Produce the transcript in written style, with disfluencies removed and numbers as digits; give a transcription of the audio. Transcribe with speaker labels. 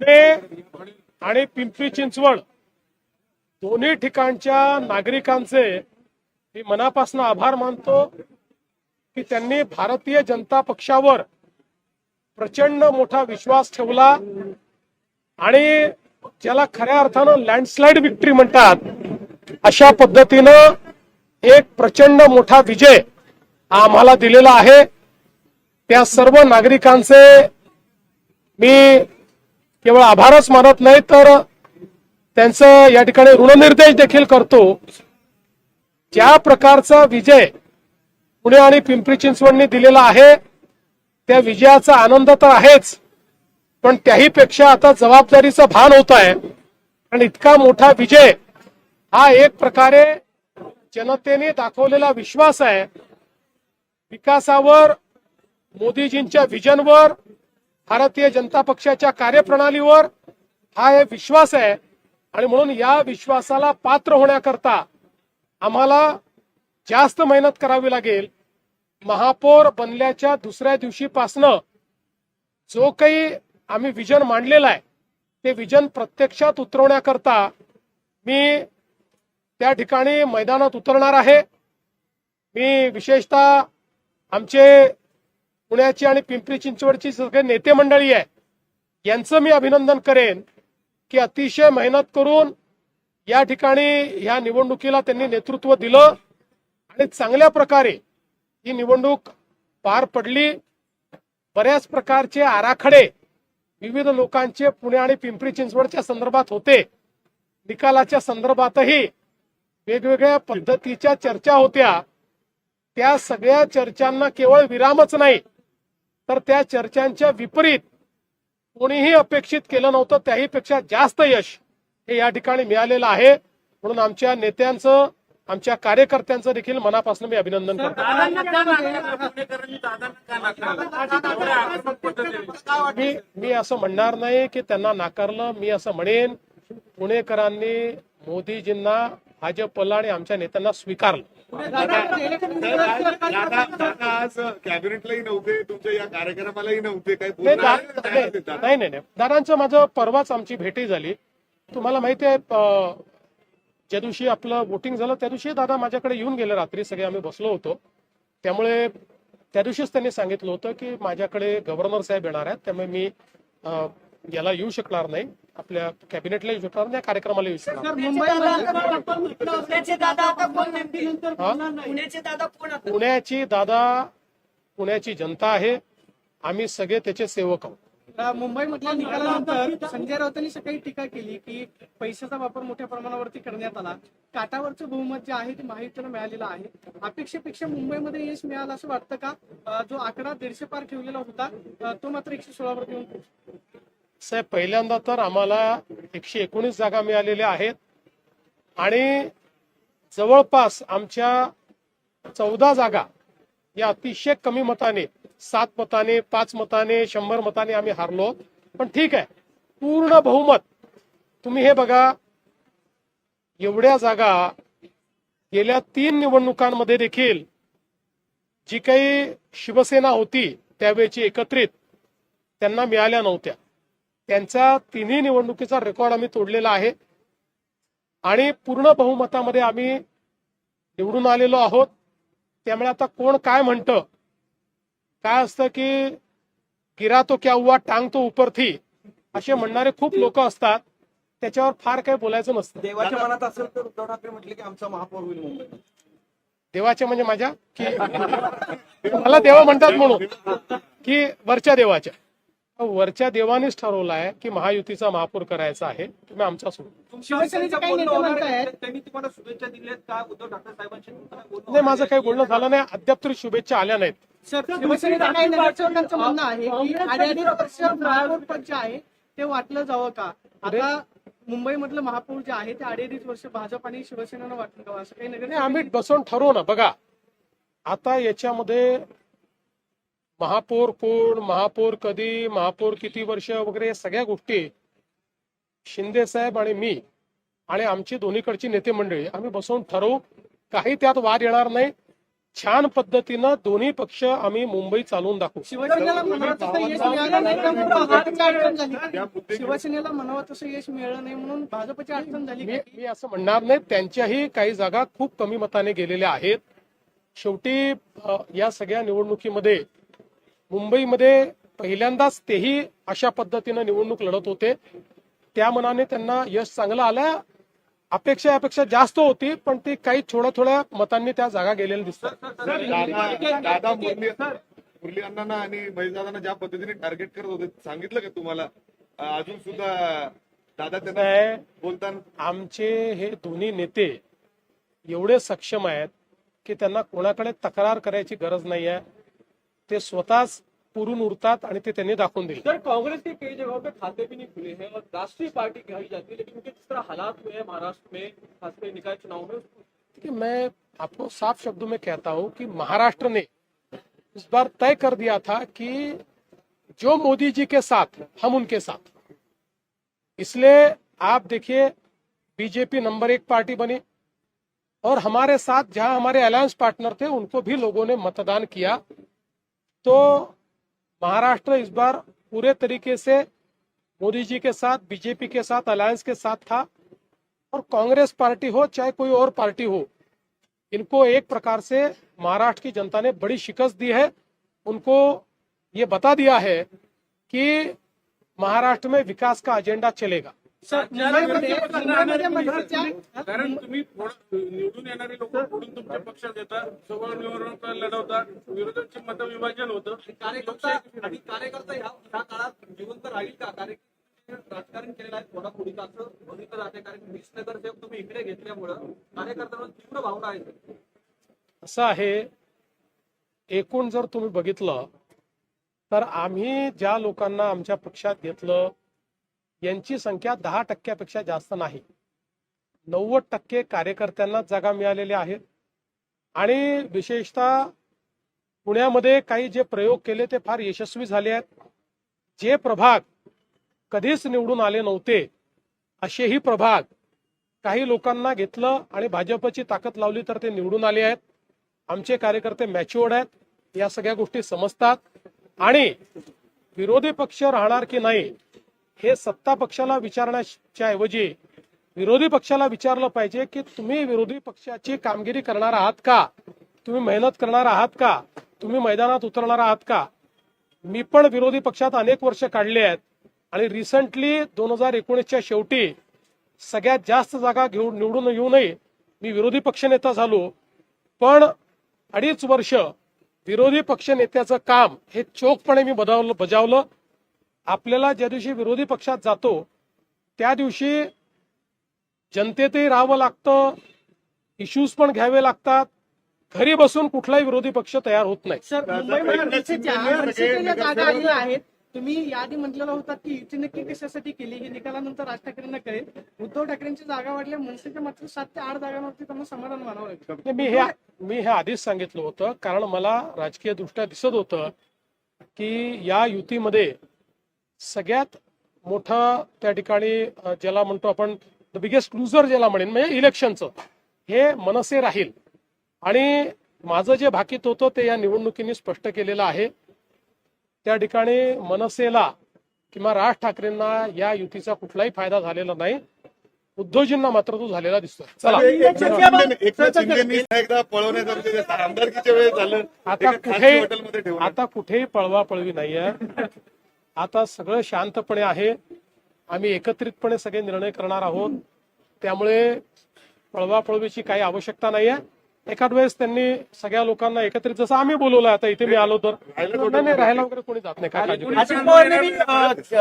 Speaker 1: पुणे आणि पिंपरी चिंचवड दोन्ही ठिकाणच्या नागरिकांचे मी मनापासून आभार मानतो की त्यांनी भारतीय जनता पक्षावर प्रचंड मोठा विश्वास ठेवला आणि ज्याला खऱ्या अर्थानं लँडस्लाइड विक्ट्री म्हणतात अशा पद्धतीनं एक प्रचंड मोठा विजय आम्हाला दिलेला आहे। त्या सर्व नागरिकांचे मी केवळ आभारच मानत नाही तर त्यांचं या ठिकाणी ऋणनिर्देश देखील करतो। ज्या प्रकारचा विजय पुणे आणि पिंपरी चिंचवडने दिलेला आहे त्या विजयाचा आनंद तर आहेच, पण त्याही पेक्षा आता जबाबदारीचं भान होत आहे आणि इतका मोठा विजय हा एक प्रकारे जनतेने दाखवलेला विश्वास आहे विकासावर, मोदीजींच्या विजनवर, भारतीय जनता पक्षाच्या कार्यप्रणालीवर हा एक विश्वास आहे आणि म्हणून या विश्वासाला पात्र होण्याकरता आम्हाला जास्त मेहनत करावी लागेल। महापौर बनल्याच्या दुसऱ्या दिवशीपासनं जो काही आम्ही विजन मांडलेला आहे ते विजन प्रत्यक्षात उतरवण्याकरता मी त्या ठिकाणी मैदानात उतरणार आहे। मी विशेषतः आमचे पुण्याची आणि पिंपरी चिंचवडची सगळे नेते मंडळी आहे यांचं मी अभिनंदन करेन की अतिशय मेहनत करून या ठिकाणी ह्या निवडणुकीला त्यांनी नेतृत्व दिलं आणि चांगल्या प्रकारे ही निवडणूक पार पडली। बऱ्याच प्रकारचे आराखडे विविध लोकांचे पुणे आणि पिंपरी चिंचवडच्या संदर्भात होते, निकालाच्या संदर्भातही वेगवेगळ्या पद्धतीच्या चर्चा होत्या। त्या सगळ्या चर्चांना केवळ विरामच नाही तर त्या चर्चांच्या विपरीत कोणीही अपेक्षित केलं नव्हतं त्याही पेक्षा जास्त यश हे या ठिकाणी मिळालेलं आहे। म्हणून आमच्या नेत्यांचं, आमच्या कार्यकर्त्यांचं देखील मनापासून मी अभिनंदन करतो। मी असं म्हणणार नाही की त्यांना नाकारलं, मी असं म्हणेन पुणेकरांनी मोदीजींना, भाजपला आणि आमच्या नेत्यांना स्वीकारलं।
Speaker 2: दादा आज कॅबिनेटलाही नव्हते, तुमच्या या कार्यक्रमालाही नव्हते,
Speaker 1: नाही, दादांचं माझं परवाच आमची भेटी झाली। तुम्हाला माहिती आहे ज्या दिवशी आपलं वोटिंग झालं त्या दिवशी दादा माझ्याकडे येऊन गेले, रात्री सगळे आम्ही बसलो होतो। त्यामुळे त्या दिवशीच त्यांनी सांगितलं होतं की माझ्याकडे गव्हर्नर साहेब येणार आहेत, त्यामुळे मी याला येऊ शकणार नाही, आपल्या कॅबिनेटला येऊ शकणार नाही, कार्यक्रमाला येऊ शकणार नाही। पुण्याची जनता आहे, आम्ही सगळे त्याचे सेवक आहोत।
Speaker 3: मुंबईमधल्या निकालानंतर संजय राऊतांनी सकाळी टीका केली की पैशाचा वापर मोठ्या प्रमाणावरती करण्यात आला, काटावरचं बहुमत जे आहे ते महायुतीला मिळालेलं आहे। अपेक्षेपेक्षा मुंबईमध्ये यश मिळालं असं वाटतं का? जो आकडा 150 पार ठेवलेला होता तो मात्र 116 वर येऊन
Speaker 1: साहेब, पहिल्यांदा तर आम्हाला 119 जागा मिळालेल्या आहेत आणि जवळपास आमच्या 14 जागा या अतिशय कमी मताने, 7 मताने, 5 मताने, 100 मताने आम्ही हारलो। पण ठीक आहे, पूर्ण बहुमत तुम्ही हे बघा, एवढ्या जागा गेल्या 3 निवडणुकांमध्ये देखील जी काही शिवसेना होती त्यावेळेची एकत्रित त्यांना मिळाल्या नव्हत्या। त्यांचा 3ही निवडणुकीचा रेकॉर्ड आम्ही तोडलेला आहे आणि पूर्ण बहुमतामध्ये आम्ही निवडून आलेलो आहोत। त्यामुळे आता कोण काय म्हणतं, काय असतं की गिरा तो क्या हुआ, टांग तो ऊपर थी, असे म्हणणारे खूप लोक असतात, त्याच्यावर फार काही बोलायचं नसतं।
Speaker 4: देवाच्या मनात असेल तर उद्धव ठाकरे म्हटले की आमचा महापौर होईल मुंबईत।
Speaker 1: देवाच्या म्हणजे माझ्या की मला देवा म्हणतात म्हणून की वरच्या देवाच्या? वरच्या देवानेच ठरवलं आहे की महायुतीचा महापौर करायचा आहे, तुम्ही आमचा सोडून।
Speaker 3: शिवसेनेचे काही नेते म्हणतायत
Speaker 4: त्यांनी तुम्हाला शुभेच्छा दिल्यात का उद्धव ठाकरे साहेबांशी?
Speaker 1: नाही, माझं काही बोलणं झालं नाही, अद्याप तरी शुभेच्छा आल्या नाहीत।
Speaker 3: शिवसेनेच्या काही नगरसेवकांचं म्हणणं आहे की 2.5 वर्ष महापौर पद जे आहे ते वाटलं जावं का? आता मुंबईमधलं महापौर जे आहे ते 2.5 वर्ष भाजप आणि शिवसेनेनं वाटलं जावं असं काही नगर
Speaker 1: आम्ही बसून ठरवू ना। बघा, आता याच्यामध्ये महापौर कोण, महापौर कधी, महापौर किती वर्ष वगैरे या सगळ्या गोष्टी शिंदे साहेब आणि मी आणि आमची दोन्हीकडची नेते मंडळी आम्ही बसून ठरवू, काही त्यात वाद येणार नाही। छान पद्धतीनं दोन्ही पक्ष आम्ही मुंबई चालवून दाखवू.
Speaker 3: शिवसेनेला म्हणावं तसं यश मिळालं नाही त्यामुळे भाजपची अडचण झाली. शिवसेनेला म्हणावं तसं यश मिळालं नाही म्हणून भाजपची अडचण झाली.
Speaker 1: मी असं म्हणणार नाही, त्यांच्याही काही जागा खूप कमी मताने गेलेल्या आहेत. शेवटी या सगळ्या निवडणुकीमध्ये मुंबईमध्ये पहिल्यांदाच तेही अशा पद्धतीनं निवडणूक लढत होते. त्या मनाने त्यांना यश चांगलं आलं. अपेक्षा यापेक्षा जास्त होती, पण ती काही थोड्या मतांनी त्या जागा गेलेल्या दिसतात.
Speaker 2: दादा मुरली अण्णांना आणि महेशदादांना ज्या पद्धतीने टार्गेट करत होते सांगितलं का तुम्हाला? अजून सुद्धा दादा त्यांना बोलताना
Speaker 1: आमचे हे दोन्ही नेते एवढे सक्षम आहेत की त्यांना कोणाकडे तक्रार करायची गरज नाही आहे. ते स्वतःच पुरून उरतात आणि ते त्यांनी दाखवून दिले.
Speaker 5: सर, कांग्रेस के कई जगहों पे खाते भी नहीं खुले हैं और राष्ट्रीय पार्टी कही जाती है, लेकिन उनके जिस तरह हालात हुए हैं महाराष्ट्र में, खासकर निकाय चुनाव में,
Speaker 1: कि मैं आपको साफ शब्दों में कहता हूं कि महाराष्ट्र ने इस बार तय कर दिया था कि जो मोदी जी के साथ हम उनके साथ. इसलिए आप देखिए बीजेपी नंबर 1 पार्टी बनी और हमारे साथ जहां हमारे अलायंस पार्टनर थे उनको भी लोगों ने मतदान किया. तो महाराष्ट्र इस बार पूरे तरीके से मोदी जी के साथ, बीजेपी के साथ, अलायंस के साथ था. और कांग्रेस पार्टी हो चाहे कोई और पार्टी हो, इनको एक प्रकार से महाराष्ट्र की जनता ने बड़ी शिकस्त दी है. उनको ये बता दिया है कि महाराष्ट्र में विकास का एजेंडा चलेगा.
Speaker 3: सर, मुंबईमध्ये मंत्र्याच्या
Speaker 6: कारण तुम्ही निवडून येणारे लोक फोडून तुमच्या पक्षात येतात, सगळं निवडणूक लढवतात, विरोधांचे मतविभाजन होतं.
Speaker 4: कार्यकर्ता आणि कार्यकर्ता ह्या काळात जिवंत राहील का? राजकारण केलेलं आहे फोडाफोडीचं असं बघितलं जाते, कारण 20 नगरसेवक तुम्ही इकडे घेतल्यामुळं कार्यकर्त्यांना तीव्र भावना आहे.
Speaker 1: असं आहे, एकूण जर तुम्ही बघितलं तर आम्ही ज्या लोकांना आमच्या पक्षात घेतलं यांची संख्या 10% जास्त नाही. 90% कार्यकर्त्यांना जागा मिळालेल्या आहेत. आणि विशेषतः पुण्यामध्ये काही जे प्रयोग केले ते फार यशस्वी झाले आहेत. जे प्रभाग कधीच निवडून आले नव्हते असेही प्रभाग काही लोकांना घेतलं आणि भाजपची ताकद लावली तर ते निवडून आले आहेत. आमचे कार्यकर्ते मॅच्युअर्ड आहेत, या सगळ्या गोष्टी समजतात. आणि विरोधी पक्ष राहणार की नाही हे सत्ता पक्षाला विचारण्याच्या ऐवजी विरोधी पक्षाला विचारलं पाहिजे की तुम्ही विरोधी पक्षाची कामगिरी करणार आहात का? तुम्ही मेहनत करणार आहात का? तुम्ही मैदानात उतरणार आहात का? मी पण विरोधी पक्षात अनेक वर्ष काढले आहेत आणि रिसेंटली 2019च्या शेवटी सगळ्यात जास्त जागा निवडून येऊनही मी विरोधी पक्षनेता झालो. पण 2.5 वर्ष विरोधी पक्षनेत्याचं काम हे चोखपणे मी बजावलं. आपल्याला ज्या दिवशी विरोधी पक्षात जातो त्या दिवशी जनतेतही राहावं लागतं, इश्यूज पण घ्यावे लागतात. घरी बसून कुठलाही विरोधी पक्ष तयार होत नाही.
Speaker 3: सर, मुंबईमध्ये मनसेच्या ज्या जागा आलेल्या आहेत, तुम्ही याआधी म्हटलेलं होतं की युती नक्की कशासाठी केली हे निकालानंतर राज ठाकरेंना कळेल. उद्धव ठाकरेंची जागा वाढल्या, मनसेच्या मात्र 7 ते 8 जागांवरती त्यांना समाधान मानावं लागतं.
Speaker 1: मी हे आधीच सांगितलं होतं, कारण मला राजकीय दृष्ट्या दिसत होतं की या युतीमध्ये सगळ्यात मोठं त्या ठिकाणी ज्याला म्हणतो आपण द बिगेस्ट लुझर ज्याला म्हणेन म्हणजे इलेक्शनचं हे मनसे राहील. आणि माझं जे भाकीत होतं ते या निवडणुकीने स्पष्ट केलेलं आहे. त्या ठिकाणी मनसेला किंवा राज ठाकरेंना या युतीचा कुठलाही फायदा झालेला नाही. उद्धवजींना मात्र तो झालेला दिसतो. चला,
Speaker 2: एकनाथ शिंदेंनी एकदा पळवण्याचं आमदारकीच्या वेळेस झालं.
Speaker 1: आता कुठेही पळवापळवी नाहीये. आता सगळं शांतपणे आहे. आम्ही एकत्रितपणे सगळे निर्णय करणार आहोत. त्यामुळे पळवापळवीची काही आवश्यकता नाहीये. एखाद वेळेस त्यांनी सगळ्या लोकांना एकत्रित, जसं आम्ही बोलवलं आता इथे मी आलो तर राहायला वगैरे कोणी जात नाही. काय